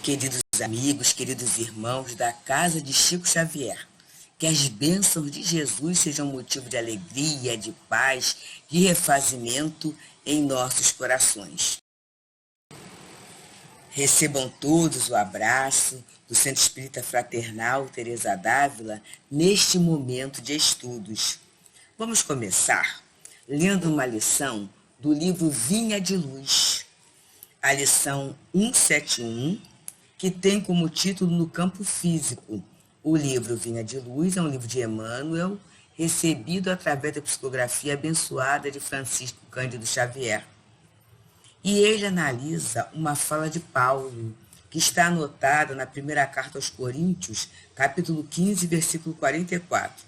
Queridos amigos, queridos irmãos da casa de Chico Xavier, que as bênçãos de Jesus sejam motivo de alegria, de paz, de refazimento em nossos corações. Recebam todos o abraço do Centro Espírita Fraternal Teresa d'Ávila neste momento de estudos. Vamos começar lendo uma lição do livro Vinha de Luz, a lição 171, que tem como título No Campo Físico. O livro Vinha de Luz é um livro de Emmanuel, recebido através da psicografia abençoada de Francisco Cândido Xavier. E ele analisa uma fala de Paulo, que está anotada na primeira carta aos Coríntios, capítulo 15, versículo 44.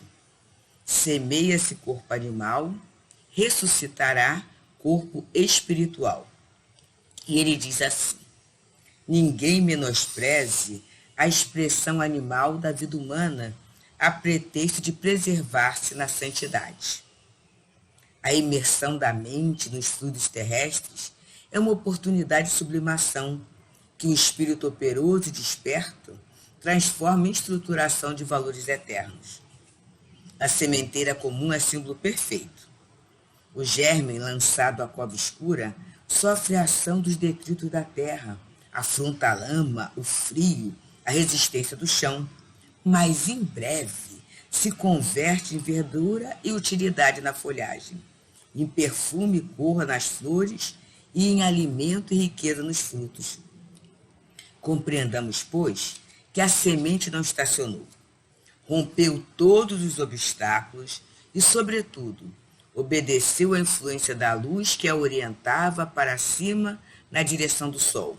Semeia-se corpo animal, ressuscitará corpo espiritual. E ele diz assim: ninguém menospreze a expressão animal da vida humana a pretexto de preservar-se na santidade. A imersão da mente nos fluidos terrestres é uma oportunidade de sublimação que o espírito operoso e desperto transforma em estruturação de valores eternos. A sementeira comum é símbolo perfeito. O germe lançado à cova escura sofre a ação dos detritos da terra, afronta a lama, o frio, a resistência do chão, mas em breve se converte em verdura e utilidade na folhagem, em perfume e cor nas flores e em alimento e riqueza nos frutos. Compreendamos, pois, que a semente não estacionou, rompeu todos os obstáculos e, sobretudo, obedeceu à influência da luz que a orientava para cima na direção do sol.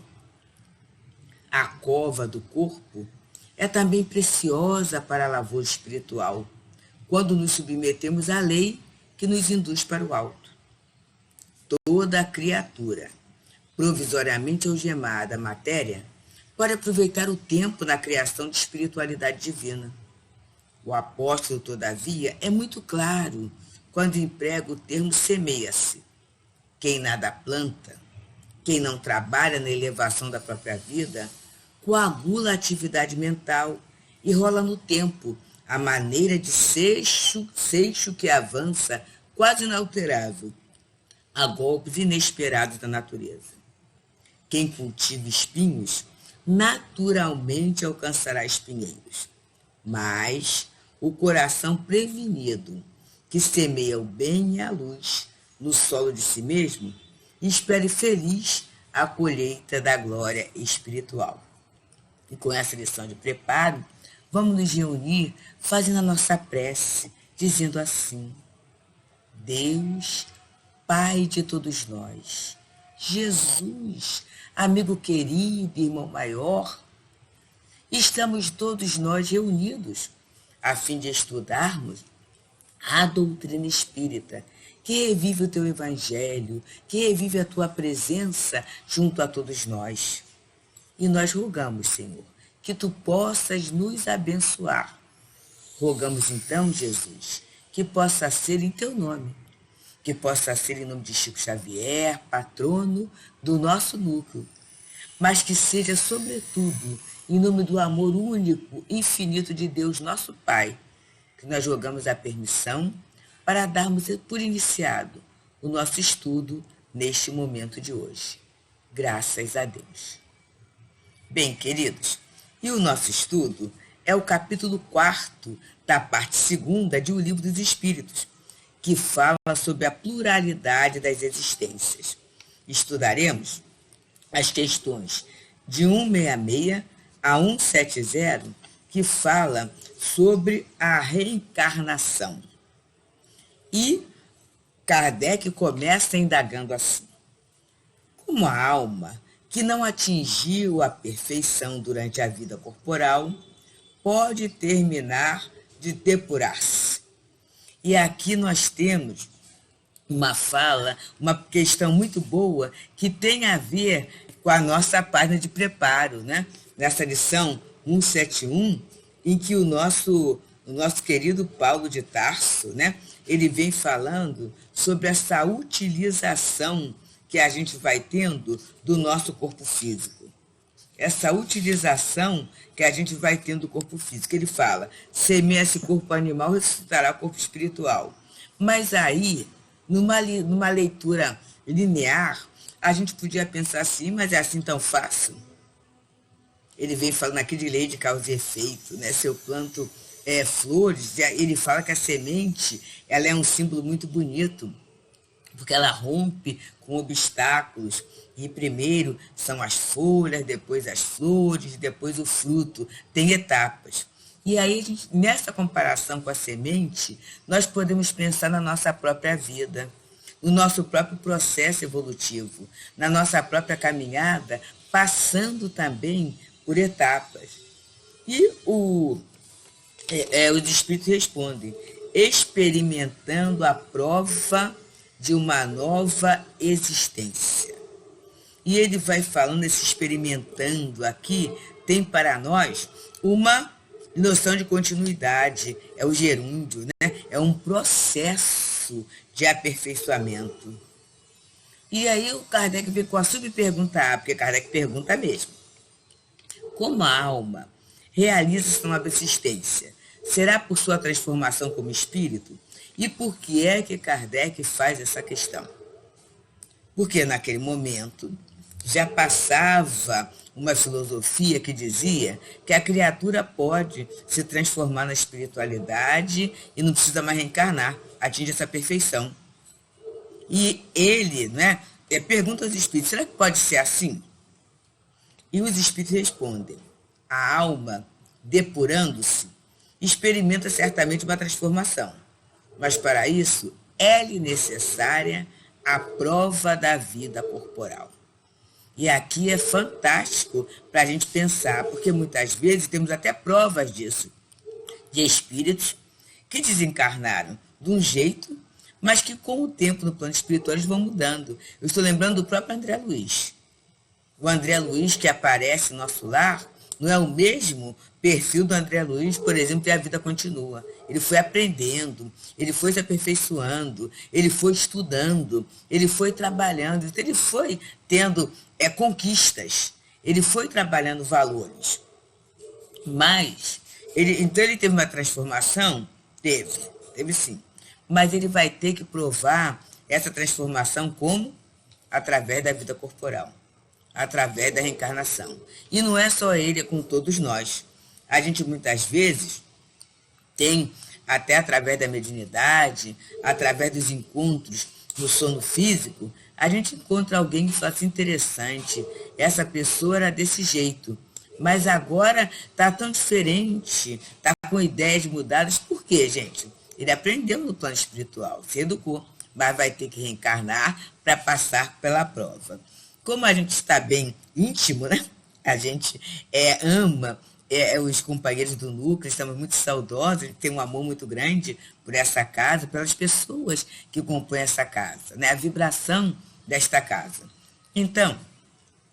A cova do corpo é também preciosa para a lavoura espiritual, quando nos submetemos à lei que nos induz para o alto. Toda a criatura, provisoriamente algemada à matéria, pode aproveitar o tempo na criação de espiritualidade divina. O apóstolo, todavia, é muito claro quando emprega o termo semeia-se. Quem nada planta, quem não trabalha na elevação da própria vida, coagula a atividade mental e rola no tempo a maneira de seixo que avança quase inalterável, a golpes inesperados da natureza. Quem cultiva espinhos, naturalmente alcançará espinheiros. Mas o coração prevenido, que semeia o bem e a luz no solo de si mesmo, espere feliz a colheita da glória espiritual. E com essa lição de preparo, vamos nos reunir fazendo a nossa prece, dizendo assim: Deus, Pai de todos nós, Jesus, amigo querido, irmão maior, estamos todos nós reunidos a fim de estudarmos a doutrina espírita, que revive o teu evangelho, que revive a tua presença junto a todos nós. E nós rogamos, Senhor, que tu possas nos abençoar. Rogamos então, Jesus, que possa ser em teu nome, que possa ser em nome de Chico Xavier, patrono do nosso núcleo, mas que seja, sobretudo, em nome do amor único, infinito de Deus, nosso Pai, que nós rogamos a permissão para darmos por iniciado o nosso estudo neste momento de hoje. Graças a Deus. Bem, queridos, e o nosso estudo é o capítulo 4 da parte 2ª de O Livro dos Espíritos, que fala sobre a pluralidade das existências. Estudaremos as questões de 166 a 170, que fala sobre a reencarnação. E Kardec começa indagando assim: como a alma que não atingiu a perfeição durante a vida corporal pode terminar de depurar-se? E aqui nós temos uma fala, uma questão muito boa que tem a ver com a nossa página de preparo, né? Nessa lição 171, em que o nosso querido Paulo de Tarso, né? Ele vem falando sobre essa utilização que a gente vai tendo do nosso corpo físico. essa utilização que a gente vai tendo do corpo físico. Ele fala, semeia-se corpo animal, ressuscitará corpo espiritual. Mas aí, numa leitura linear, a gente podia pensar assim, mas é assim tão fácil? Ele vem falando aqui de lei de causa e efeito, né? Se eu planto flores, ele fala que a semente ela é um símbolo muito bonito, porque ela rompe com obstáculos. E primeiro são as folhas, depois as flores, depois o fruto. Tem etapas. E aí, nessa comparação com a semente, nós podemos pensar na nossa própria vida, no nosso próprio processo evolutivo, na nossa própria caminhada, passando também por etapas. E os espíritos respondem, experimentando a prova de uma nova existência. E ele vai falando, esse experimentando aqui, tem para nós uma noção de continuidade, é o gerúndio, né? É um processo de aperfeiçoamento. E aí o Kardec vem com a subpergunta A, porque Kardec pergunta mesmo. Como a alma realiza essa nova existência? Será por sua transformação como espírito? E por que é que Kardec faz essa questão? Porque naquele momento já passava uma filosofia que dizia que a criatura pode se transformar na espiritualidade e não precisa mais reencarnar, atinge essa perfeição. E ele, né, pergunta aos espíritos, será que pode ser assim? E os espíritos respondem, a alma, depurando-se, experimenta certamente uma transformação, mas para isso é-lhe necessária a prova da vida corporal. E aqui é fantástico para a gente pensar, porque muitas vezes temos até provas disso, de espíritos que desencarnaram de um jeito, mas que com o tempo no plano espiritual eles vão mudando. Eu estou lembrando do próprio André Luiz. O André Luiz que aparece no nosso lar não é o mesmo perfil do André Luiz, por exemplo, e a vida continua. Ele foi aprendendo, ele foi se aperfeiçoando, ele foi estudando, ele foi trabalhando, ele foi tendo conquistas, ele foi trabalhando valores. Mas, então ele teve uma transformação? Teve sim. Mas ele vai ter que provar essa transformação como? Através da vida corporal, através da reencarnação. E não é só ele, é com todos nós. A gente muitas vezes tem, até através da mediunidade, através dos encontros no sono físico, a gente encontra alguém que fala assim, interessante, essa pessoa era desse jeito, mas agora está tão diferente, está com ideias mudadas. Por quê, gente? Ele aprendeu no plano espiritual, se educou, mas vai ter que reencarnar para passar pela prova. Como a gente está bem íntimo, né? A gente ama os companheiros do núcleo, estamos muito saudosos, tem um amor muito grande por essa casa, pelas pessoas que compõem essa casa, né? A vibração desta casa. Então,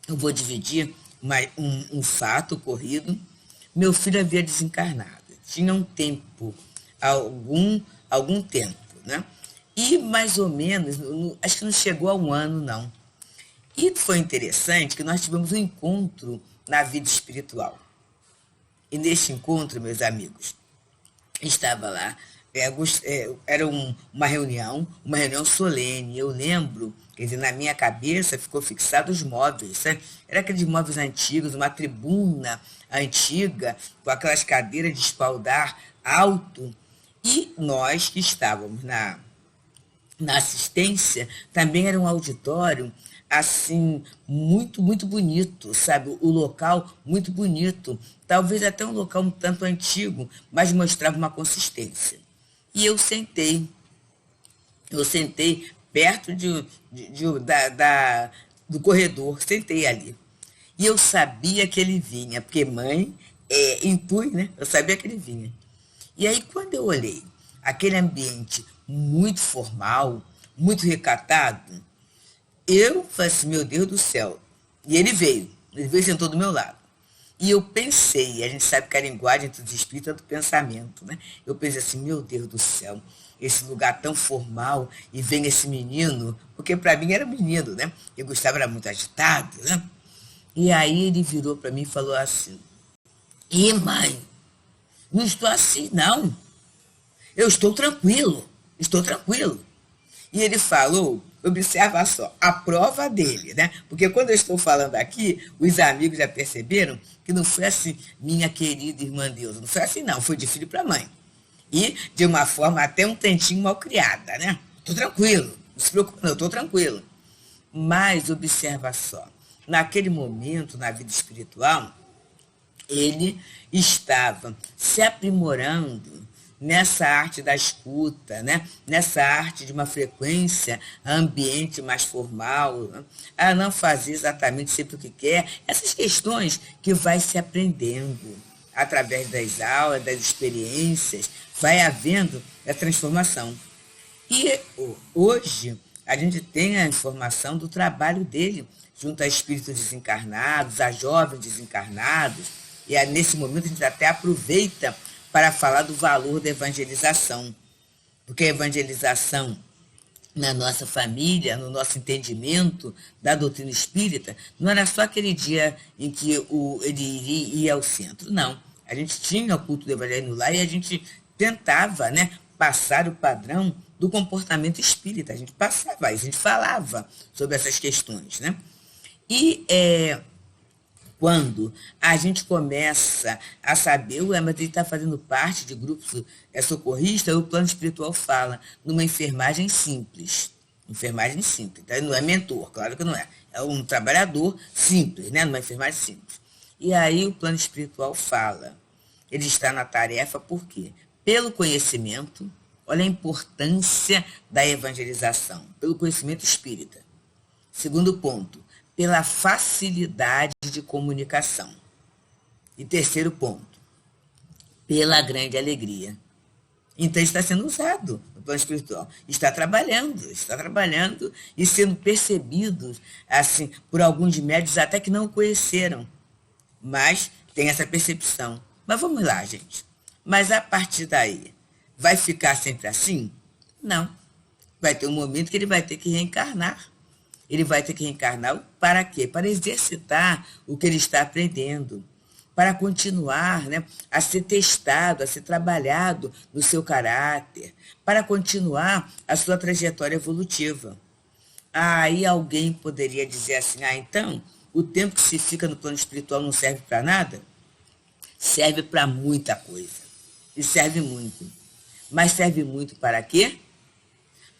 eu vou dividir um fato ocorrido. Meu filho havia desencarnado, tinha um tempo, algum tempo, né? E mais ou menos, acho que não chegou a um ano, não. E foi interessante que nós tivemos um encontro na vida espiritual. E neste encontro, meus amigos, estava lá, era uma reunião solene. Eu lembro, quer dizer, na minha cabeça ficou fixado os móveis, né? Era aqueles móveis antigos, uma tribuna antiga, com aquelas cadeiras de espaldar alto. E nós que estávamos na assistência, também era um auditório assim, muito, muito bonito, sabe? O local muito bonito, talvez até um local um tanto antigo, mas mostrava uma consistência. E eu sentei perto do corredor, sentei ali. E eu sabia que ele vinha, porque mãe intui, né? Eu sabia que ele vinha. E aí, quando eu olhei aquele ambiente muito formal, muito recatado, eu falei assim, meu Deus do céu. E ele veio e sentou do meu lado. E eu pensei, a gente sabe que a linguagem dos espíritos é do pensamento, né? Eu pensei assim, meu Deus do céu, esse lugar tão formal, e vem esse menino, porque para mim era menino, né? Eu gostava, era muito agitado, né? E aí ele virou para mim e falou assim, e mãe, não estou assim, não. Eu estou tranquilo, estou tranquilo. E ele falou, observa só, a prova dele, né? Porque quando eu estou falando aqui, os amigos já perceberam que não foi assim, minha querida irmã Deus, não foi assim não, foi de filho para mãe. E de uma forma até um tantinho mal criada, né? Estou tranquilo, não se preocupe não, estou tranquilo. Mas observa só, naquele momento, na vida espiritual, ele estava se aprimorando nessa arte da escuta, né? Nessa arte de uma frequência ambiente mais formal, né? A não fazer exatamente sempre o que quer, essas questões que vai se aprendendo através das aulas, das experiências, vai havendo a transformação. E hoje a gente tem a informação do trabalho dele junto a espíritos desencarnados, a jovens desencarnados, e nesse momento a gente até aproveita para falar do valor da evangelização, porque a evangelização na nossa família, no nosso entendimento da doutrina espírita, não era só aquele dia em que ele ia ao centro, não. A gente tinha o culto do evangelho lá e a gente tentava, né, passar o padrão do comportamento espírita. A gente passava, a gente falava sobre essas questões, né? E quando a gente começa a saber, mas ele está fazendo parte de grupos socorristas, o plano espiritual fala numa enfermagem simples. Enfermagem simples. Então, ele não é mentor, claro que não é. É um trabalhador simples, né? Numa enfermagem simples. E aí o plano espiritual fala. Ele está na tarefa por quê? Pelo conhecimento, olha a importância da evangelização, pelo conhecimento espírita. Segundo ponto, pela facilidade de comunicação. E terceiro ponto, pela grande alegria. Então está sendo usado no plano espiritual. Está trabalhando e sendo percebido assim, por alguns médios até que não o conheceram. Mas tem essa percepção. Mas vamos lá, gente. Mas a partir daí, vai ficar sempre assim? Não. Vai ter um momento que ele vai ter que reencarnar. Ele vai ter que reencarnar para quê? Para exercitar o que ele está aprendendo. Para continuar, né, a ser testado, a ser trabalhado no seu caráter. Para continuar a sua trajetória evolutiva. Aí alguém poderia dizer assim, então, o tempo que se fica no plano espiritual não serve para nada? Serve para muita coisa. E serve muito. Mas serve muito para quê?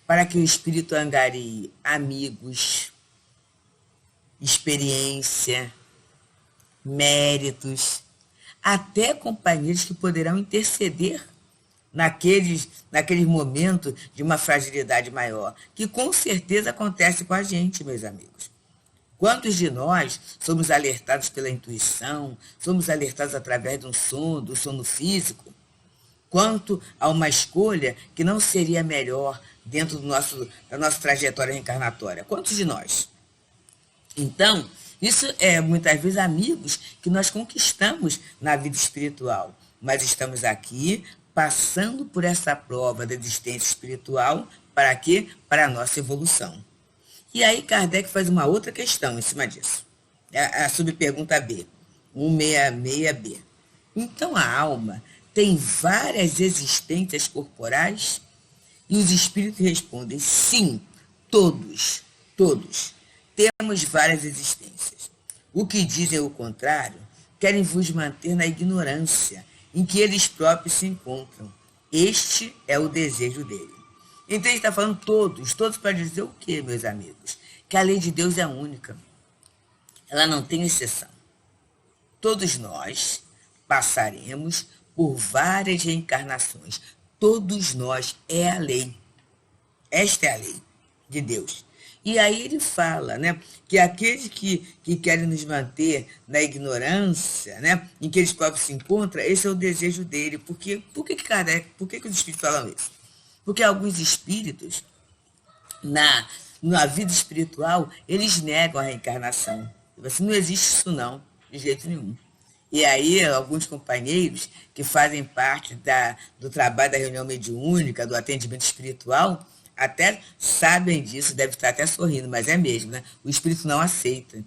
Para que o espírito angarie amigos, experiência, méritos, até companheiros que poderão interceder naqueles momentos de uma fragilidade maior, que com certeza acontece com a gente, meus amigos. Quantos de nós somos alertados pela intuição, somos alertados através do sono físico, quanto a uma escolha que não seria melhor dentro da nossa trajetória reencarnatória? Quantos de nós? Então, isso é muitas vezes amigos que nós conquistamos na vida espiritual, mas estamos aqui passando por essa prova da existência espiritual para quê? Para a nossa evolução. E aí Kardec faz uma outra questão em cima disso. A subpergunta B, 166B. Então a alma tem várias existências corporais? E os espíritos respondem, sim, todos. Temos várias existências. O que dizem o contrário, querem vos manter na ignorância em que eles próprios se encontram. Este é o desejo dele. Então ele está falando todos para dizer o quê, meus amigos? Que a lei de Deus é única. Ela não tem exceção. Todos nós passaremos por várias reencarnações. Todos nós é a lei. Esta é a lei de Deus. E aí ele fala, né, que aqueles que querem nos manter na ignorância, né, em que eles próprios se encontram, esse é o desejo dele. Por que os espíritos falam isso? Porque alguns espíritos, na vida espiritual, eles negam a reencarnação. Assim, não existe isso não, de jeito nenhum. E aí, alguns companheiros que fazem parte do trabalho da reunião mediúnica, do atendimento espiritual, até sabem disso, deve estar até sorrindo, mas é mesmo, né? O espírito não aceita.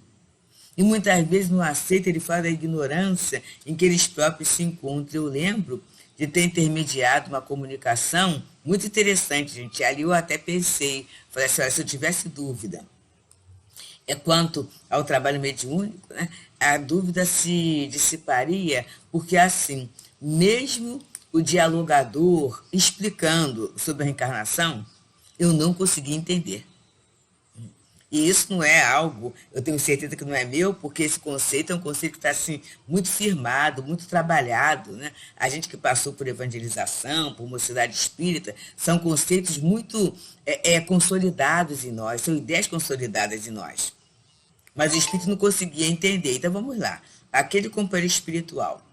E muitas vezes não aceita, ele fala da ignorância em que eles próprios se encontram. Eu lembro de ter intermediado uma comunicação muito interessante, gente. Ali eu até pensei, falei assim, olha, se eu tivesse dúvida quanto ao trabalho mediúnico, né, a dúvida se dissiparia, porque assim, mesmo o dialogador explicando sobre a reencarnação, eu não consegui entender. E isso não é algo, eu tenho certeza que não é meu, porque esse conceito é um conceito que está assim, muito firmado, muito trabalhado. Né? A gente que passou por evangelização, por mocidade espírita, são conceitos muito consolidados em nós, são ideias consolidadas em nós. Mas o espírito não conseguia entender. Então vamos lá. Aquele companheiro espiritual,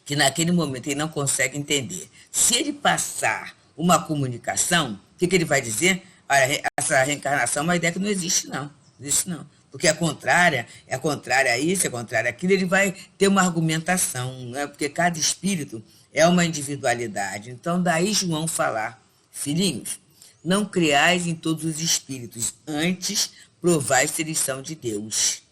que naquele momento ele não consegue entender, se ele passar uma comunicação, o que ele vai dizer? Olha, essa reencarnação é uma ideia que não existe, não. Não existe, não. Porque é contrária a isso, é contrária àquilo, ele vai ter uma argumentação, né? Porque cada espírito é uma individualidade. Então, daí João falar, filhinhos, não creais em todos os espíritos, antes provai se eles são de Deus.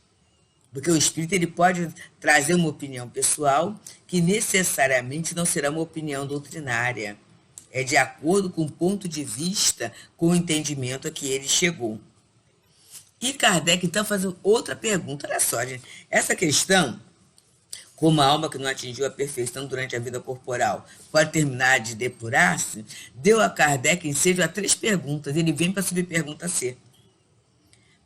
Porque o espírito ele pode trazer uma opinião pessoal que necessariamente não será uma opinião doutrinária. É de acordo com o ponto de vista, com o entendimento a que ele chegou. E Kardec, então, faz outra pergunta. Olha só, gente. Essa questão, como a alma que não atingiu a perfeição durante a vida corporal pode terminar de depurar-se, deu a Kardec ensejo a 3 perguntas. Ele vem para subir pergunta C.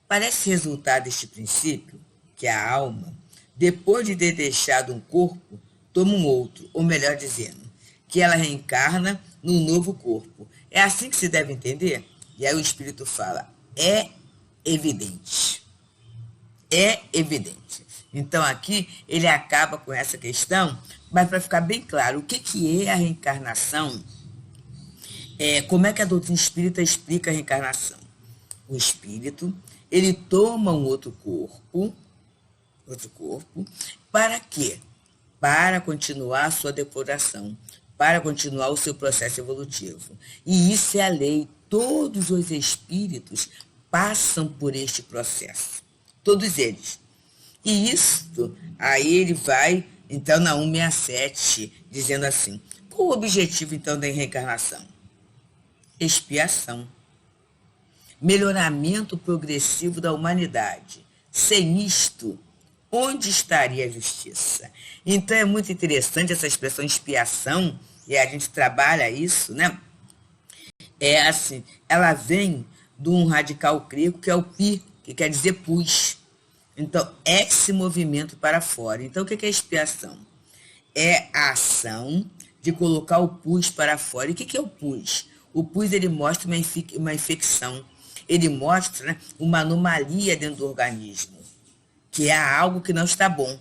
Parece resultar deste princípio que a alma, depois de ter deixado um corpo, toma um outro, ou melhor dizendo, que ela reencarna num novo corpo. É assim que se deve entender? E aí o Espírito fala, é evidente. É evidente. Então aqui ele acaba com essa questão, mas para ficar bem claro, o que é a reencarnação? Como é que a doutrina espírita explica a reencarnação? O espírito, ele toma um outro corpo, para quê? Para continuar a sua depuração, para continuar o seu processo evolutivo. E isso é a lei. Todos os espíritos passam por este processo. Todos eles. E isso, aí ele vai, então, na 167, dizendo assim, qual o objetivo, então, da reencarnação? Expiação. Melhoramento progressivo da humanidade. Sem isto, onde estaria a justiça? Então é muito interessante essa expressão expiação, e a gente trabalha isso, né? É assim, ela vem de um radical grego que é o pi, que quer dizer pus. Então, esse movimento para fora. Então, o que é expiação? É a ação de colocar o pus para fora. E o que é o pus? O pus, ele mostra uma infecção. Ele mostra, né, uma anomalia dentro do organismo, que é algo que não está bom.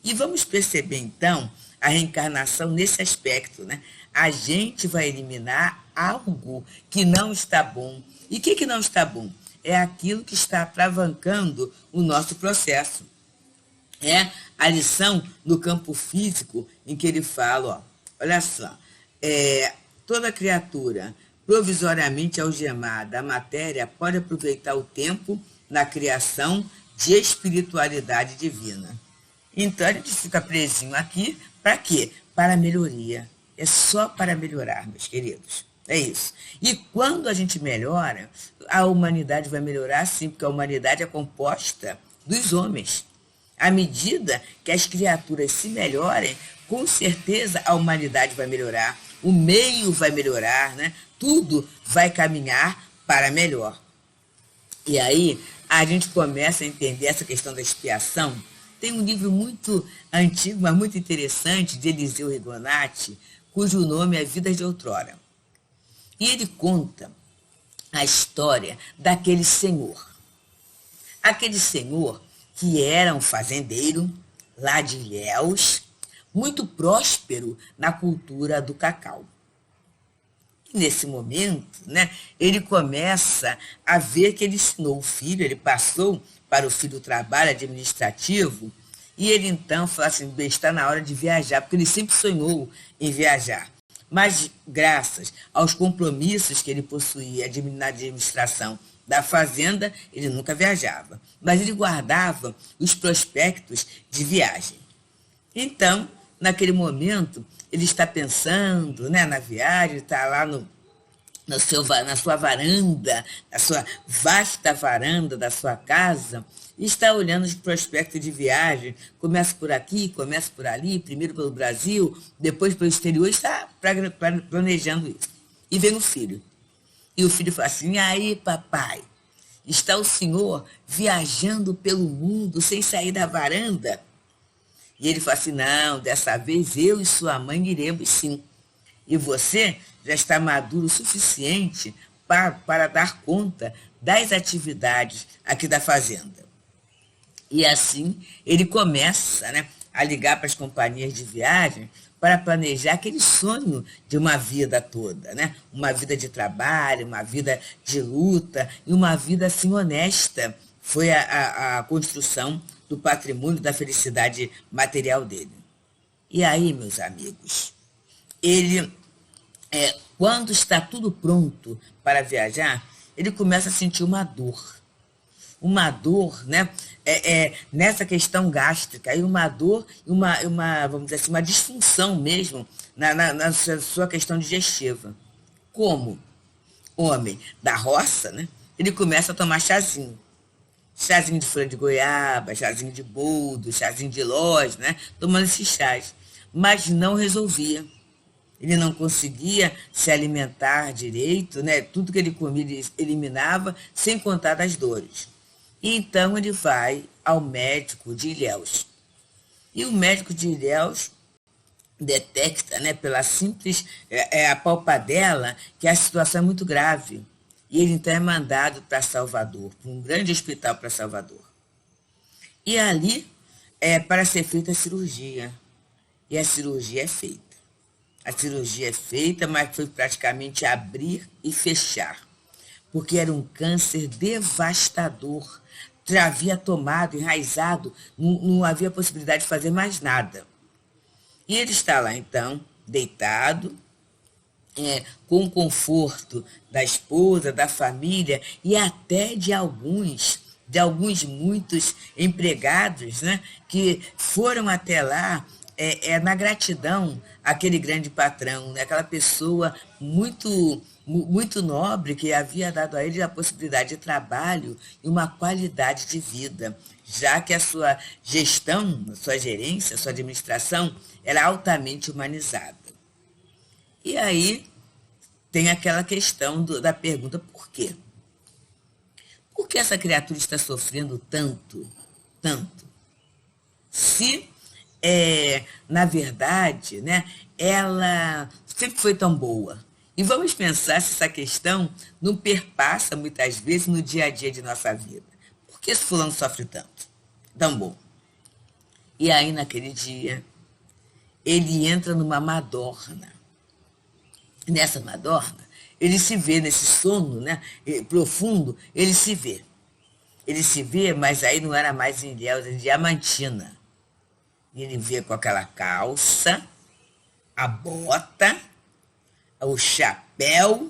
E vamos perceber, então, a reencarnação nesse aspecto, né? A gente vai eliminar algo que não está bom. E o que não está bom? É aquilo que está atravancando o nosso processo. É a lição no campo físico em que ele fala, ó, olha só, toda criatura provisoriamente algemada à matéria pode aproveitar o tempo na criação de espiritualidade divina. Então, a gente fica presinho aqui, para quê? Para melhoria. É só para melhorar, meus queridos. É isso. E quando a gente melhora, a humanidade vai melhorar sim, porque a humanidade é composta dos homens. À medida que as criaturas se melhorem, com certeza a humanidade vai melhorar, o meio vai melhorar, né? Tudo vai caminhar para melhor. E aí a gente começa a entender essa questão da expiação. Tem um livro muito antigo, mas muito interessante, de Eliseu Rigonati, cujo nome é Vidas de Outrora. E ele conta a história daquele senhor. Aquele senhor que era um fazendeiro lá de Ilhéus, muito próspero na cultura do cacau. E nesse momento, né, ele começa a ver que ele ensinou o filho, ele passou para o filho o trabalho administrativo, e ele então fala assim, está na hora de viajar, porque ele sempre sonhou em viajar. Mas graças aos compromissos que ele possuía na administração da fazenda, ele nunca viajava, mas ele guardava os prospectos de viagem. Então, naquele momento, ele está pensando, né, na viagem, está lá na sua varanda, na sua vasta varanda da sua casa, e está olhando os prospectos de viagem, começa por aqui, começa por ali, primeiro pelo Brasil, depois pelo exterior, está planejando isso. E vem o filho. E o filho fala assim, aí papai, está o senhor viajando pelo mundo sem sair da varanda? E ele fala assim, não, dessa vez eu e sua mãe iremos sim. E você já está maduro o suficiente para dar conta das atividades aqui da fazenda. E assim ele começa, né, a ligar para as companhias de viagem para planejar aquele sonho de uma vida toda, né? Uma vida de trabalho, uma vida de luta e uma vida assim honesta. Foi a construção do patrimônio da felicidade material dele. E aí, meus amigos, ele, quando está tudo pronto para viajar, ele começa a sentir uma dor. Uma dor, né? Nessa questão gástrica, e uma dor, vamos dizer assim, uma disfunção mesmo na sua questão digestiva. Como homem da roça, né? Ele começa a tomar chazinho. Chazinho de folha de goiaba, chazinho de boldo, chazinho de loz, né? Tomando esses chás. Mas não resolvia. Ele não conseguia se alimentar direito, né? Tudo que ele comia ele eliminava, sem contar das dores. E então ele vai ao médico de Ilhéus. E o médico de Ilhéus detecta, né, pela simples apalpadela, que a situação é muito grave. E ele então é mandado para Salvador, para um grande hospital para Salvador. E ali para ser feita a cirurgia. E a cirurgia é feita. A cirurgia é feita, mas foi praticamente abrir e fechar. Porque era um câncer devastador. Havia tomado, enraizado, não havia possibilidade de fazer mais nada. E ele está lá, então, deitado, com o conforto da esposa, da família e até de alguns muitos empregados, né, que foram até lá na gratidão àquele grande patrão, né, aquela pessoa muito nobre que havia dado a ele a possibilidade de trabalho e uma qualidade de vida, já que a sua gestão, a sua gerência, a sua administração era altamente humanizada. E aí tem aquela questão da pergunta, por quê? Por que essa criatura está sofrendo tanto, tanto? Se, na verdade, né, ela sempre foi tão boa. E vamos pensar se essa questão não perpassa muitas vezes no dia a dia de nossa vida. Por que esse fulano sofre tanto? Tão bom. E aí, naquele dia, ele entra numa madorna. Nessa madorna, ele se vê nesse sono, né, profundo, ele se vê. Ele se vê, mas aí não era mais em Ilhéus, era em Diamantina. E ele vê com aquela calça, a bota, o chapéu,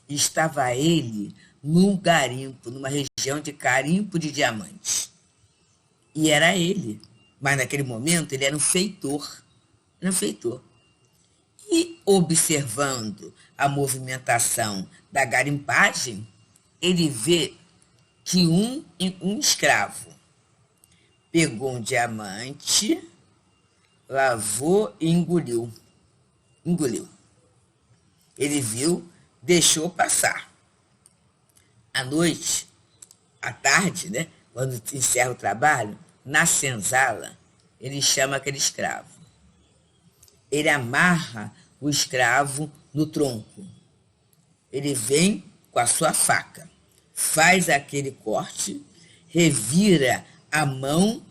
e estava ele num garimpo, numa região de garimpo de diamantes. E era ele. Mas naquele momento ele era um feitor. Era um feitor. E observando a movimentação da garimpagem, ele vê que um escravo pegou um diamante, lavou e engoliu. Engoliu. Ele viu, deixou passar. À noite, à tarde, né, quando encerra o trabalho, na senzala, ele chama aquele escravo. Ele amarra o escravo no tronco. Ele vem com a sua faca, faz aquele corte, revira a mão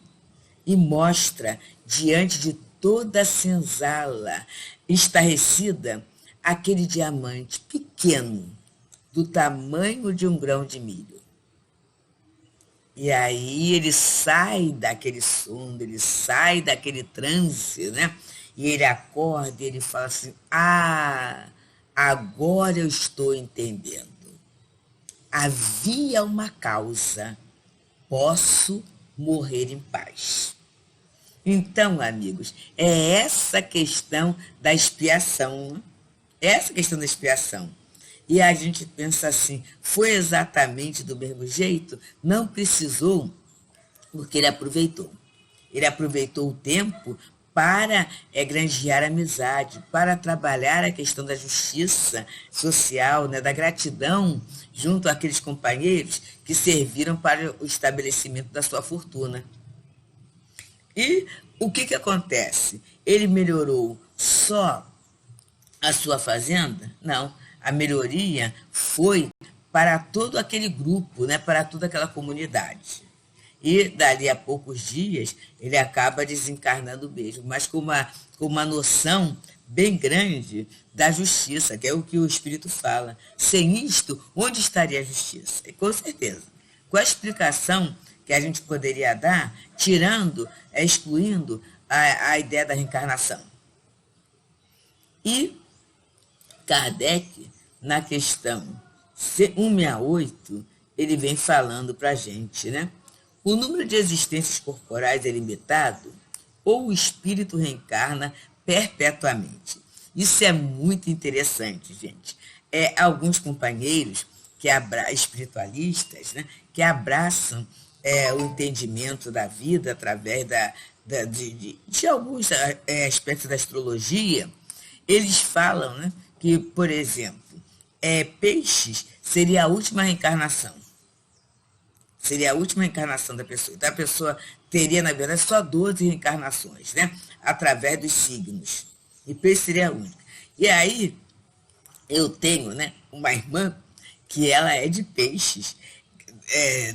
e mostra diante de toda a senzala estarrecida aquele diamante pequeno, do tamanho de um grão de milho. E aí ele sai daquele sono, ele sai daquele transe, né? E ele acorda e ele fala assim, agora eu estou entendendo. havia uma causa, posso morrer em paz. Então, amigos, é essa questão da expiação, é essa questão da expiação. E a gente pensa assim, foi exatamente do mesmo jeito? Não precisou, porque ele aproveitou. Ele aproveitou o tempo para granjear amizade, para trabalhar a questão da justiça social, né, da gratidão junto àqueles companheiros que serviram para o estabelecimento da sua fortuna. E o que acontece? Ele melhorou só a sua fazenda? Não. A melhoria foi para todo aquele grupo, né, para toda aquela comunidade. E dali a poucos dias ele acaba desencarnando mesmo, mas com uma noção bem grande da justiça, que é o que o Espírito fala. Sem isto, onde estaria a justiça? E com certeza. Com a explicação que a gente poderia dar, tirando, excluindo a ideia da reencarnação. E Kardec, na questão 168, ele vem falando para a gente, né? O número de existências corporais é limitado ou o espírito reencarna perpetuamente? Isso é muito interessante, gente. Alguns companheiros espiritualistas, né, que abraçam o entendimento da vida através de alguns aspectos da astrologia, eles falam, né, que, por exemplo, peixes seria a última reencarnação. Seria a última reencarnação da pessoa. Então, a pessoa teria, na verdade, só 12 reencarnações, né? Através dos signos. E peixe seria a única. E aí, eu tenho, né, uma irmã que ela é de peixes,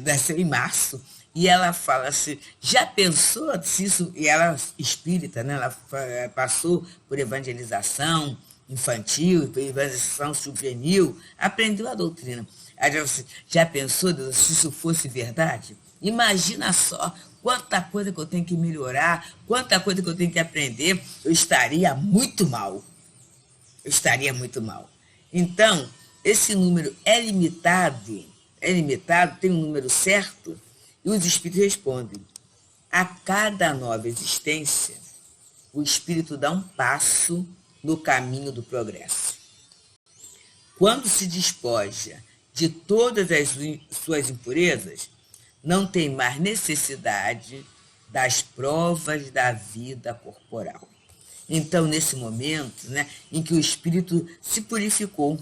nasceu em março, e ela fala assim, já pensou se isso... E ela é espírita, né? Ela passou por evangelização infantil, por evangelização juvenil, aprendeu a doutrina. Aí você já pensou, Deus, se isso fosse verdade? Imagina só quanta coisa que eu tenho que melhorar, quanta coisa que eu tenho que aprender, eu estaria muito mal. Eu estaria muito mal. Então, esse número é limitado, tem um número certo, e os espíritos respondem. A cada nova existência, o espírito dá um passo no caminho do progresso. Quando se despoja de todas as suas impurezas, não tem mais necessidade das provas da vida corporal. Então, nesse momento, né, em que o espírito se purificou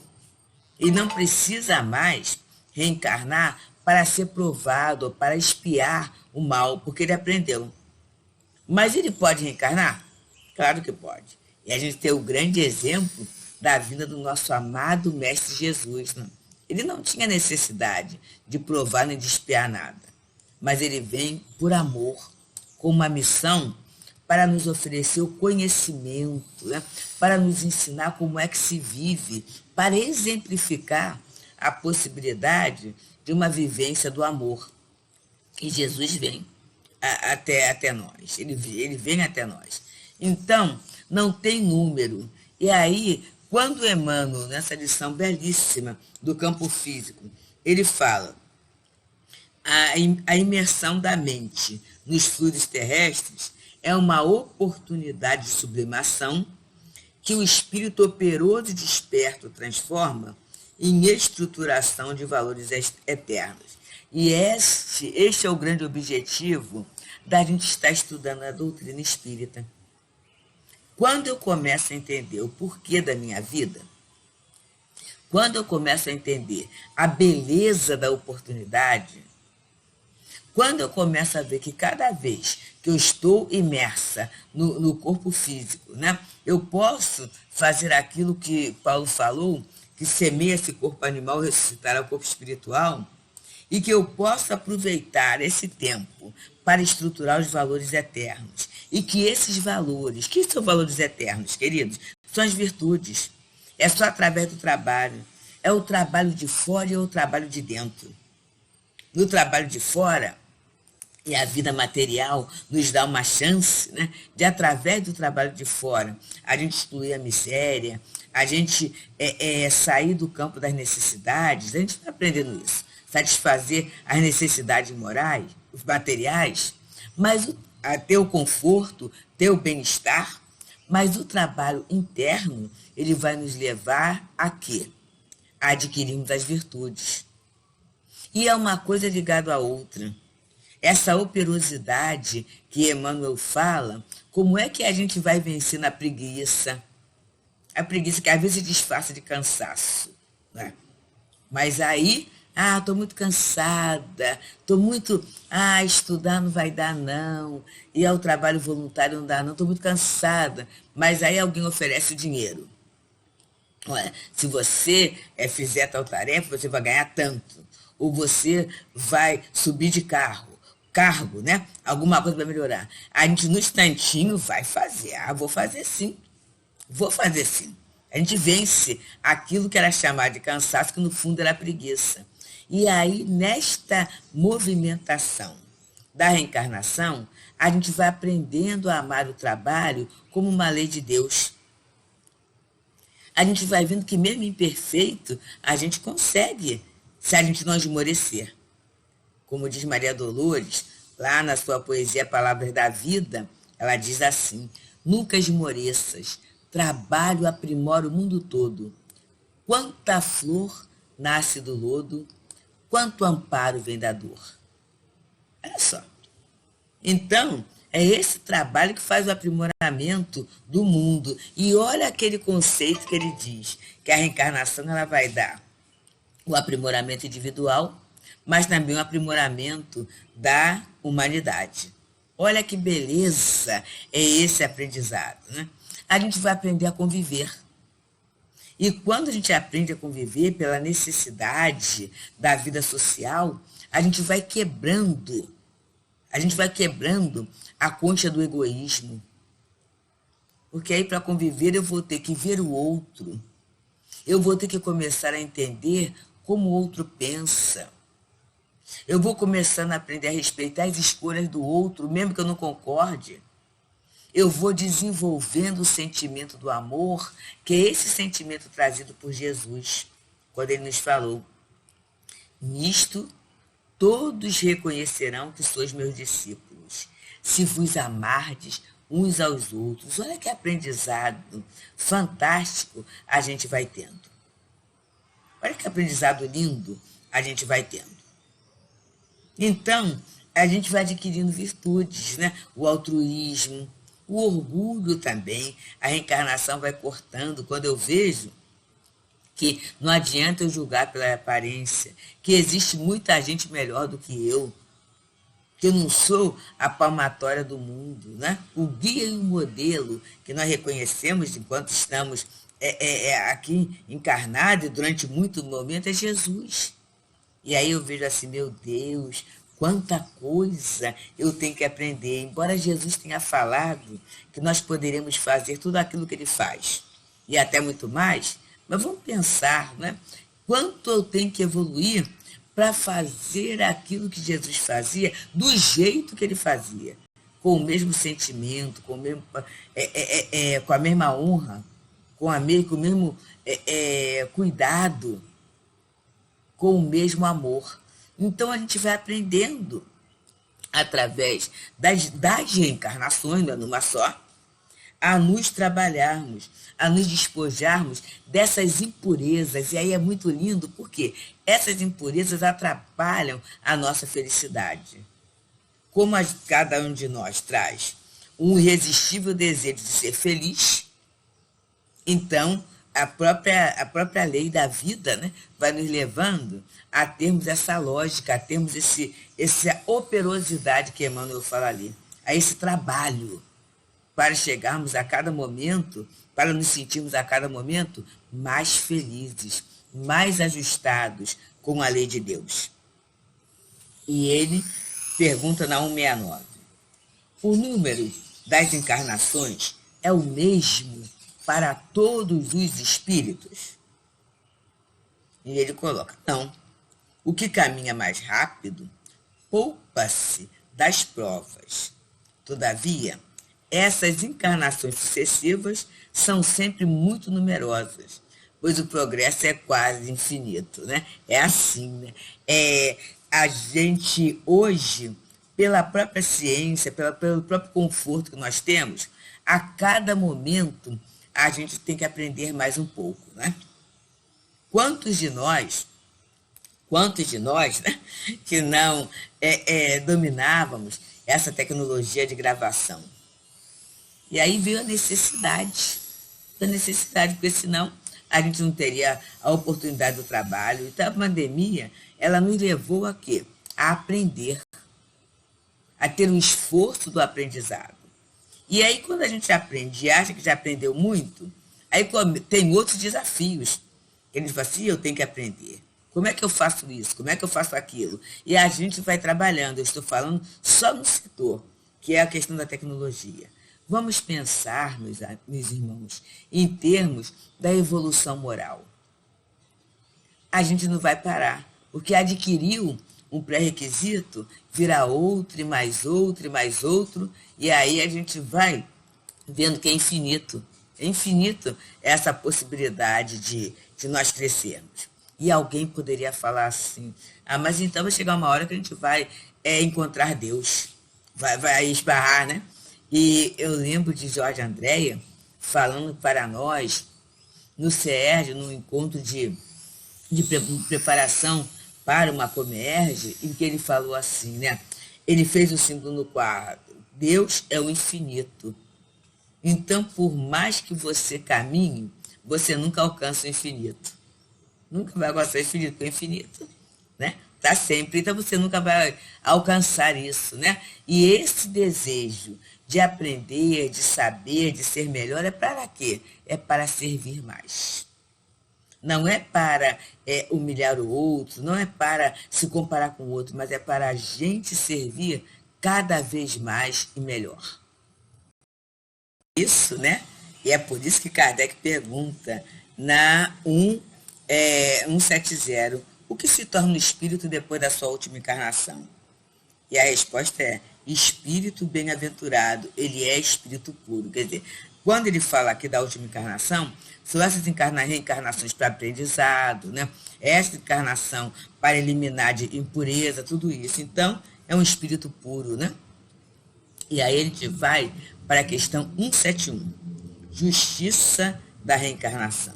e não precisa mais reencarnar para ser provado, para expiar o mal, porque ele aprendeu. Mas ele pode reencarnar? Claro que pode. E a gente tem o grande exemplo da vinda do nosso amado Mestre Jesus, né? Ele não tinha necessidade de provar nem de expiar nada, mas ele vem por amor, com uma missão para nos oferecer o conhecimento, né? Para nos ensinar como é que se vive, para exemplificar a possibilidade de uma vivência do amor. E Jesus vem até nós, ele vem até nós. Então, não tem número. E aí, quando Emmanuel, nessa lição belíssima do campo físico, ele fala a imersão da mente nos fluidos terrestres é uma oportunidade de sublimação que o espírito operoso e desperto transforma em estruturação de valores eternos. E este é o grande objetivo da gente estar estudando a doutrina espírita. Quando eu começo a entender o porquê da minha vida, quando eu começo a entender a beleza da oportunidade, quando eu começo a ver que cada vez que eu estou imersa no corpo físico, né, eu posso fazer aquilo que Paulo falou, que semeia esse corpo animal, ressuscitará o corpo espiritual, e que eu possa aproveitar esse tempo para estruturar os valores eternos. E que esses valores, que são valores eternos, queridos? São as virtudes. É só através do trabalho. É o trabalho de fora e é o trabalho de dentro. No trabalho de fora, e a vida material nos dá uma chance, né, de, através do trabalho de fora, a gente excluir a miséria, a gente sair do campo das necessidades, a gente está aprendendo isso, satisfazer as necessidades morais, os materiais, mas a ter o conforto, ter o bem-estar, mas o trabalho interno, ele vai nos levar a quê? A adquirirmos as virtudes. E é uma coisa ligada à outra. Essa operosidade que Emmanuel fala, como é que a gente vai vencer na preguiça? A preguiça que às vezes se disfarça de cansaço, né? Mas aí, estou muito cansada, estou muito, estudar não vai dar não, e ao trabalho voluntário não dá não, estou muito cansada. Mas aí alguém oferece o dinheiro. Olha, se você fizer tal tarefa, você vai ganhar tanto. Ou você vai subir de cargo, né? Alguma coisa para melhorar. A gente, no instantinho, vai fazer. Vou fazer sim. Vou fazer sim. A gente vence aquilo que era chamado de cansaço, que no fundo era preguiça. E aí, nesta movimentação da reencarnação, a gente vai aprendendo a amar o trabalho como uma lei de Deus. A gente vai vendo que mesmo imperfeito, a gente consegue, se a gente não esmorecer. Como diz Maria Dolores, lá na sua poesia Palavras da Vida, ela diz assim: nunca esmoreças, trabalho aprimora o mundo todo. Quanta flor nasce do lodo, quanto amparo vem da dor. Olha só. Então, é esse trabalho que faz o aprimoramento do mundo. E olha aquele conceito que ele diz, que a reencarnação ela vai dar o aprimoramento individual, mas também o aprimoramento da humanidade. Olha que beleza é esse aprendizado, né? A gente vai aprender a conviver. E quando a gente aprende a conviver pela necessidade da vida social, a gente vai quebrando a concha do egoísmo. Porque aí, para conviver, eu vou ter que ver o outro. Eu vou ter que começar a entender como o outro pensa. Eu vou começando a aprender a respeitar as escolhas do outro, mesmo que eu não concorde. Eu vou desenvolvendo o sentimento do amor, que é esse sentimento trazido por Jesus, quando ele nos falou: nisto todos reconhecerão que sois meus discípulos, se vos amardes uns aos outros. Olha que aprendizado fantástico a gente vai tendo. Olha que aprendizado lindo a gente vai tendo. Então, a gente vai adquirindo virtudes, né? O altruísmo, o orgulho também. A reencarnação vai cortando. Quando eu vejo que não adianta eu julgar pela aparência, que existe muita gente melhor do que eu não sou a palmatória do mundo, né? O guia e o modelo que nós reconhecemos enquanto estamos aqui encarnados durante muito momento é Jesus. E aí eu vejo assim, meu Deus, quanta coisa eu tenho que aprender. Embora Jesus tenha falado que nós poderemos fazer tudo aquilo que ele faz, e até muito mais, mas vamos pensar, né? Quanto eu tenho que evoluir para fazer aquilo que Jesus fazia do jeito que ele fazia, com o mesmo sentimento, com a mesma honra, com o mesmo cuidado, com o mesmo amor. Então a gente vai aprendendo através das reencarnações, não é numa só, a nos trabalharmos, a nos despojarmos dessas impurezas. E aí é muito lindo, porque essas impurezas atrapalham a nossa felicidade. Como cada um de nós traz um irresistível desejo de ser feliz, então a própria lei da vida, né, vai nos levando a termos essa lógica, a termos essa operosidade que Emmanuel fala ali, a esse trabalho, para chegarmos a cada momento, para nos sentirmos a cada momento mais felizes, mais ajustados com a lei de Deus. E ele pergunta na 169, o número das encarnações é o mesmo para todos os espíritos? E ele coloca, não. O que caminha mais rápido poupa-se das provas. Todavia, Essas encarnações sucessivas são sempre muito numerosas, pois o progresso é quase infinito, né? É assim, né? A gente hoje, pela própria ciência, pelo próprio conforto que nós temos, a cada momento a gente tem que aprender mais um pouco, né? Quantos de nós, né, que não dominávamos essa tecnologia de gravação? E aí veio a necessidade, porque senão a gente não teria a oportunidade do trabalho. Então a pandemia, ela nos levou a quê? A aprender, a ter um esforço do aprendizado. E aí quando a gente aprende e acha que já aprendeu muito, aí tem outros desafios. Ele fala assim, eu tenho que aprender. Como é que eu faço isso? Como é que eu faço aquilo? E a gente vai trabalhando. Eu estou falando só no setor, que é a questão da tecnologia. Vamos pensar, meus irmãos, em termos da evolução moral. A gente não vai parar, porque adquiriu um pré-requisito, virá outro, e mais outro, e mais outro, e aí a gente vai vendo que é infinito. É infinito essa possibilidade de nós crescermos. E alguém poderia falar assim, mas então vai chegar uma hora que a gente vai encontrar Deus, vai esbarrar, né? E eu lembro de Jorge Andréia falando para nós, no CERJ, no encontro de preparação para uma Comerge, em que ele falou assim, né? Ele fez o símbolo no quadro, Deus é o infinito. Então, por mais que você caminhe, você nunca alcança o infinito. Nunca vai alcançar o infinito, porque o infinito, né? Está sempre, então você nunca vai alcançar isso, né? E esse desejo de aprender, de saber, de ser melhor, é para quê? É para servir mais. Não é para humilhar o outro, não é para se comparar com o outro, mas é para a gente servir cada vez mais e melhor. Isso, né? E é por isso que Kardec pergunta na 170, o que se torna um espírito depois da sua última encarnação? E a resposta é, espírito bem-aventurado, ele é espírito puro. Quer dizer, quando ele fala aqui da última encarnação, são essas reencarnações para aprendizado, né? Essa encarnação para eliminar de impureza, tudo isso. Então, é um espírito puro, né? E aí a gente vai para a questão 171, justiça da reencarnação.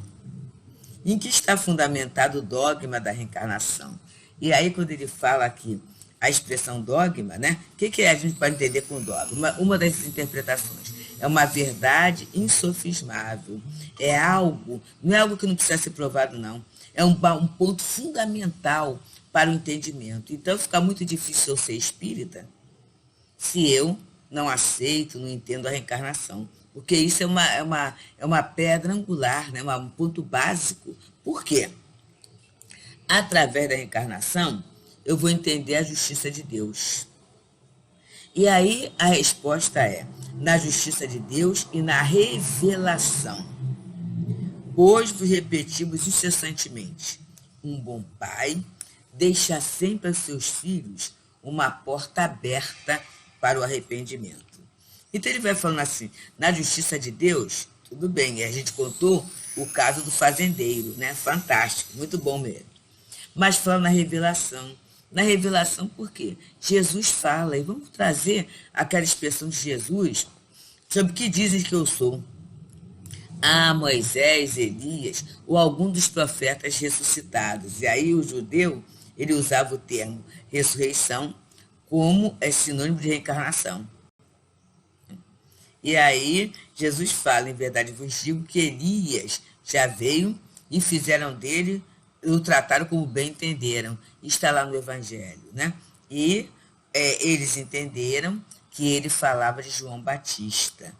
Em que está fundamentado o dogma da reencarnação? E aí, quando ele fala aqui a expressão dogma, né? O que a gente pode entender com dogma? Uma das interpretações é uma verdade insofismável. É algo, não é algo que não precisa ser provado, não. É um ponto fundamental para o entendimento. Então, fica muito difícil eu ser espírita se eu não aceito, não entendo a reencarnação. Porque isso é uma pedra angular, né? Um ponto básico. Por quê? Através da reencarnação, eu vou entender a justiça de Deus. E aí a resposta é, na justiça de Deus e na revelação. Hoje vos repetimos incessantemente, um bom pai deixa sempre aos seus filhos uma porta aberta para o arrependimento. Então ele vai falando assim, na justiça de Deus, tudo bem, a gente contou o caso do fazendeiro, né? Fantástico, muito bom mesmo. Mas falando na revelação. Na revelação, por quê? Jesus fala, e vamos trazer aquela expressão de Jesus sobre o que dizem que eu sou. Moisés, Elias, ou algum dos profetas ressuscitados. E aí o judeu, ele usava o termo ressurreição como sinônimo de reencarnação. E aí Jesus fala, em verdade vos digo que Elias já veio e fizeram dele, o trataram como bem entenderam. Está lá no Evangelho, né? E eles entenderam que ele falava de João Batista.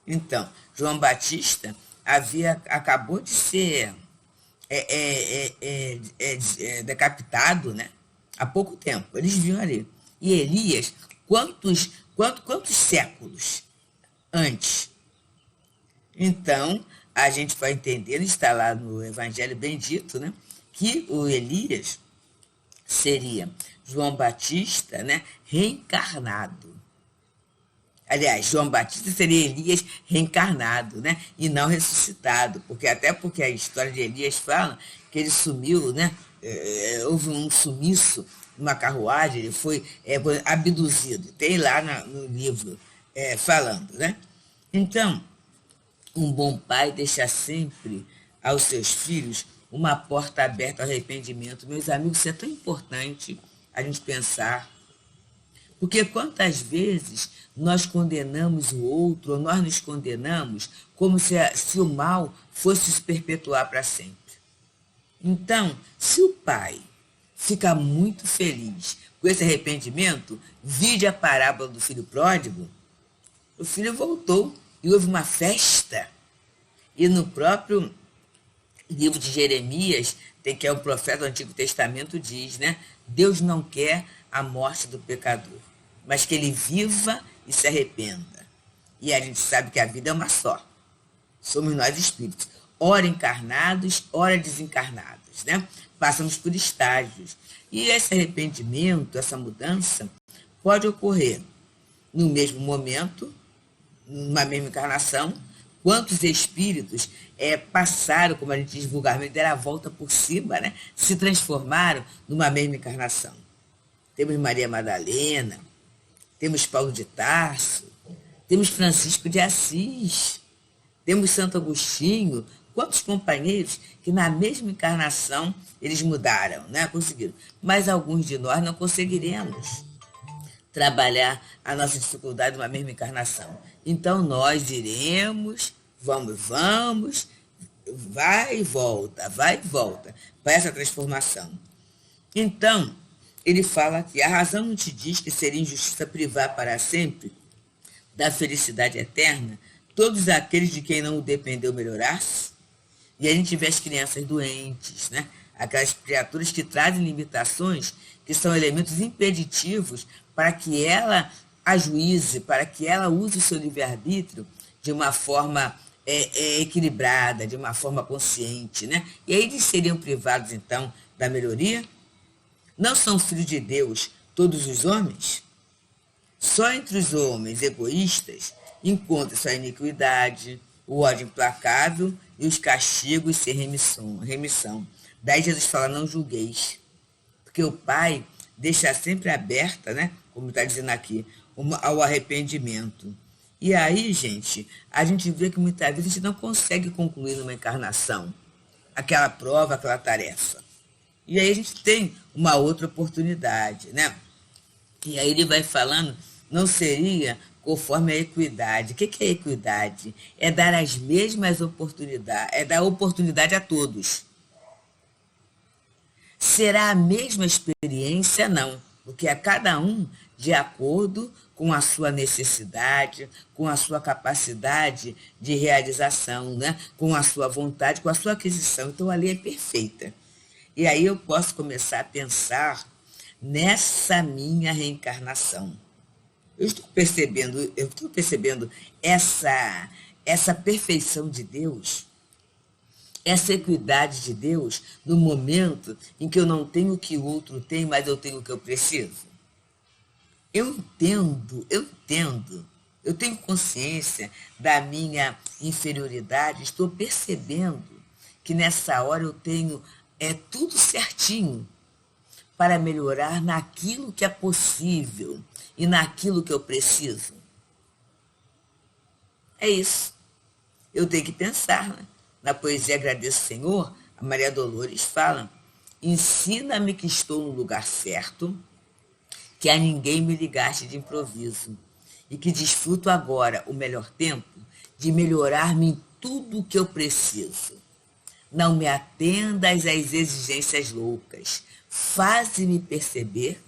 Então, João Batista acabou de ser decapitado, né? Há pouco tempo, eles viram ali. E Elias, quantos séculos antes? Então, a gente vai entender, está lá no Evangelho bendito, né? Que o Elias seria João Batista, né? Reencarnado. Aliás, João Batista seria Elias reencarnado, né? E não ressuscitado, até porque a história de Elias fala que ele sumiu, né? Houve um sumiço numa carruagem, ele foi abduzido. Tem lá no livro falando, né? Então, um bom pai deixa sempre aos seus filhos uma porta aberta ao arrependimento. Meus amigos, isso é tão importante a gente pensar. Porque quantas vezes nós condenamos o outro, ou nós nos condenamos, como se o mal fosse se perpetuar para sempre. Então, se o pai fica muito feliz com esse arrependimento, vide a parábola do filho pródigo, o filho voltou e houve uma festa. E no próprio livro de Jeremias, que é um profeta do Antigo Testamento, diz, né? Deus não quer a morte do pecador, mas que ele viva e se arrependa. E a gente sabe que a vida é uma só. Somos nós espíritos, ora encarnados, ora desencarnados, né? Passamos por estágios. E esse arrependimento, essa mudança, pode ocorrer no mesmo momento, numa mesma encarnação. Quantos espíritos passaram, como a gente diz vulgarmente, deram a volta por cima, né? Se transformaram numa mesma encarnação. Temos Maria Madalena, temos Paulo de Tarso, temos Francisco de Assis, temos Santo Agostinho. Quantos companheiros que na mesma encarnação eles mudaram, né? Conseguiram. Mas alguns de nós não conseguiremos trabalhar a nossa dificuldade numa mesma encarnação. Então nós iremos, vamos, vai e volta, para essa transformação. Então, ele fala que a razão não te diz que seria injustiça privar para sempre da felicidade eterna todos aqueles de quem não o dependeu melhorar-se? E a gente vê as crianças doentes, né? Aquelas criaturas que trazem limitações, que são elementos impeditivos para que ela ajuize, para que ela use o seu livre-arbítrio de uma forma equilibrada, de uma forma consciente, né? E aí eles seriam privados, então, da melhoria? Não são filhos de Deus todos os homens? Só entre os homens egoístas encontra-se a iniquidade, o ódio implacável e os castigos sem remissão. Daí Jesus fala, não julgueis. Porque o Pai deixa sempre aberta, né? Como está dizendo aqui, ao arrependimento. E aí, gente, a gente vê que muitas vezes a gente não consegue concluir numa encarnação aquela prova, aquela tarefa. E aí a gente tem uma outra oportunidade, né? E aí ele vai falando, não seria conforme a equidade. O que é equidade? É dar as mesmas oportunidades, é dar oportunidade a todos. Será a mesma experiência? Não, porque a cada um de acordo com a sua necessidade, com a sua capacidade de realização, né? Com a sua vontade, com a sua aquisição. Então, a lei é perfeita. E aí eu posso começar a pensar nessa minha reencarnação. Eu estou percebendo essa perfeição de Deus, essa equidade de Deus no momento em que eu não tenho o que o outro tem, mas eu tenho o que eu preciso. Eu entendo. Eu tenho consciência da minha inferioridade, estou percebendo que nessa hora eu tenho tudo certinho para melhorar naquilo que é possível e naquilo que eu preciso. É isso. Eu tenho que pensar, né? Na poesia Agradeço, Senhor, a Maria Dolores fala, ensina-me que estou no lugar certo, que a ninguém me ligaste de improviso, e que desfruto agora o melhor tempo de melhorar-me em tudo o que eu preciso. Não me atendas às exigências loucas, faze-me perceber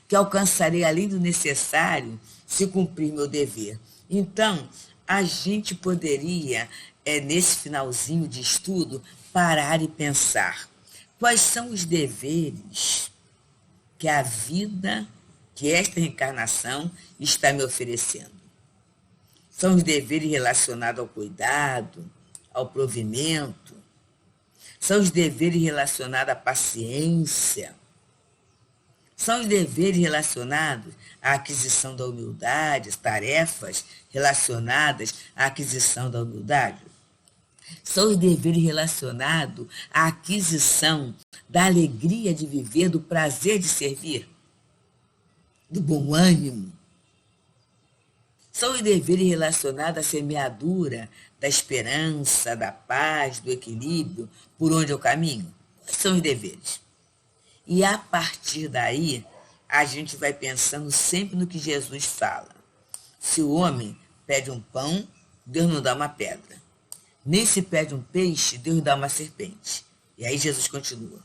que alcançarei além do necessário se cumprir meu dever. Então, a gente poderia, nesse finalzinho de estudo, parar e pensar quais são os deveres que a vida, que esta reencarnação está me oferecendo. São os deveres relacionados ao cuidado, ao provimento, são os deveres relacionados à paciência, São os deveres relacionados à aquisição da humildade, as tarefas relacionadas à aquisição da humildade. São os deveres relacionados à aquisição da alegria de viver, do prazer de servir, do bom ânimo. São os deveres relacionados à semeadura da esperança, da paz, do equilíbrio, por onde eu caminho. Quais são os deveres? E a partir daí, a gente vai pensando sempre no que Jesus fala. Se o homem pede um pão, Deus não dá uma pedra. Nem se pede um peixe, Deus dá uma serpente. E aí Jesus continua.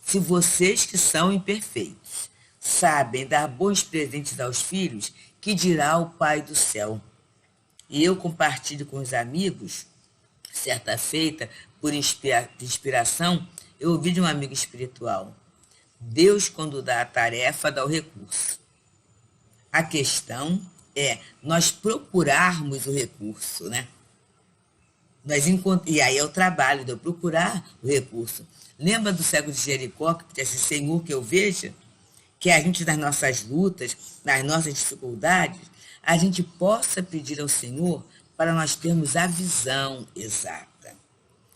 Se vocês que são imperfeitos sabem dar bons presentes aos filhos, que dirá o Pai do céu? E eu compartilho com os amigos, certa feita, por inspiração, eu ouvi de um amigo espiritual. Deus, quando dá a tarefa, dá o recurso. A questão é nós procurarmos o recurso, né? E aí é o trabalho de eu procurar o recurso. Lembra do cego de Jericó, que disse, Senhor, que eu veja? Que a gente, nas nossas lutas, nas nossas dificuldades, a gente possa pedir ao Senhor para nós termos a visão exata,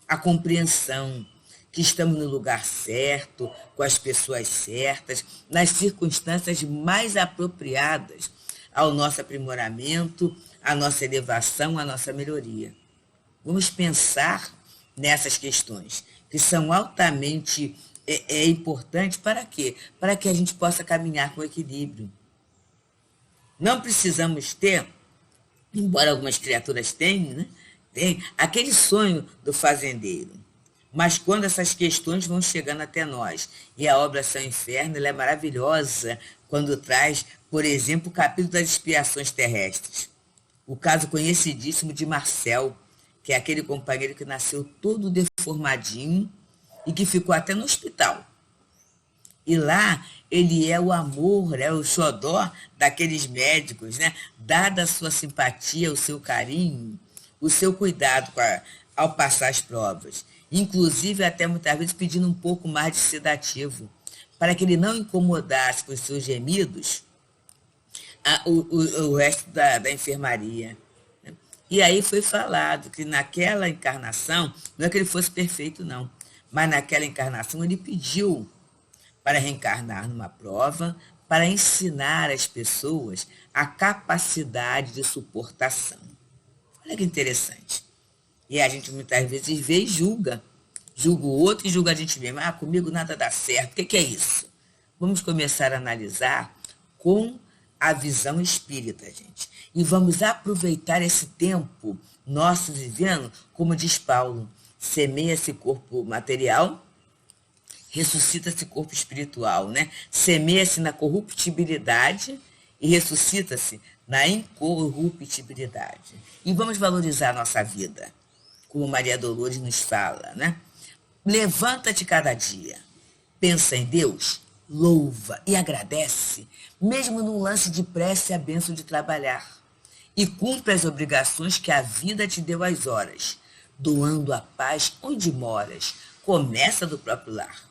a compreensão, que estamos no lugar certo, com as pessoas certas, nas circunstâncias mais apropriadas ao nosso aprimoramento, à nossa elevação, à nossa melhoria. Vamos pensar nessas questões, que são altamente importantes para quê? Para que a gente possa caminhar com equilíbrio. Não precisamos ter, embora algumas criaturas tenham, né? Tem aquele sonho do fazendeiro. Mas quando essas questões vão chegando até nós, e a obra Céu e Inferno, ela é maravilhosa quando traz, por exemplo, o capítulo das expiações terrestres. O caso conhecidíssimo de Marcel, que é aquele companheiro que nasceu todo deformadinho e que ficou até no hospital. E lá ele é o amor, é o xodó daqueles médicos, né? Dada a sua simpatia, o seu carinho, o seu cuidado ao passar as provas. Inclusive até muitas vezes pedindo um pouco mais de sedativo, para que ele não incomodasse com os seus gemidos o resto da enfermaria. E aí foi falado que naquela encarnação, não é que ele fosse perfeito não, mas naquela encarnação ele pediu para reencarnar numa prova, para ensinar às pessoas a capacidade de suportação. Olha que interessante. E a gente muitas vezes vê e julga. Julga o outro e julga a gente mesmo. Ah, comigo nada dá certo. O que é isso? Vamos começar a analisar com a visão espírita, gente. E vamos aproveitar esse tempo nosso vivendo, como diz Paulo, semeia-se corpo material, ressuscita-se corpo espiritual, né? Semeia-se na corruptibilidade e ressuscita-se na incorruptibilidade. E vamos valorizar a nossa vida, como Maria Dolores nos fala, né? Levanta-te cada dia, pensa em Deus, louva e agradece, mesmo num lance de prece a bênção de trabalhar, e cumpre as obrigações que a vida te deu às horas, doando a paz onde moras, começa do próprio lar.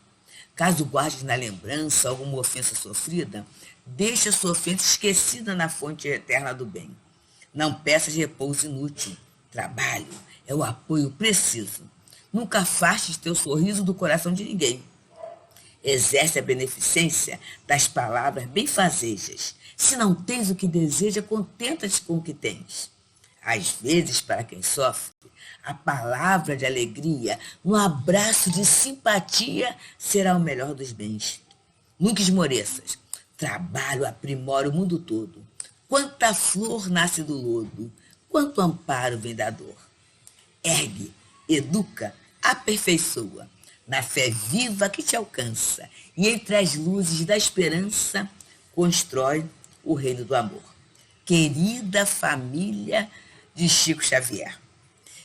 Caso guardes na lembrança alguma ofensa sofrida, deixa sua ofensa esquecida na fonte eterna do bem. Não peças repouso inútil, trabalho é o apoio preciso. Nunca afastes teu sorriso do coração de ninguém. Exerce a beneficência das palavras benfazejas. Se não tens o que deseja, contenta-te com o que tens. Às vezes, para quem sofre, a palavra de alegria, no abraço de simpatia, será o melhor dos bens. Nunca esmoreças. Trabalho aprimora o mundo todo. Quanta flor nasce do lodo, quanto amparo vem da dor. Ergue, educa, aperfeiçoa, na fé viva que te alcança, e entre as luzes da esperança, constrói o reino do amor. Querida família de Chico Xavier,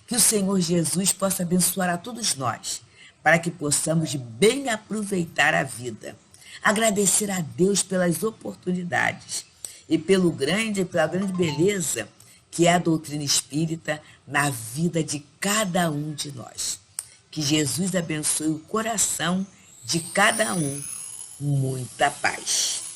que o Senhor Jesus possa abençoar a todos nós, para que possamos bem aproveitar a vida, agradecer a Deus pelas oportunidades e pela grande beleza que é a doutrina espírita na vida de cada um de nós. Que Jesus abençoe o coração de cada um muita paz.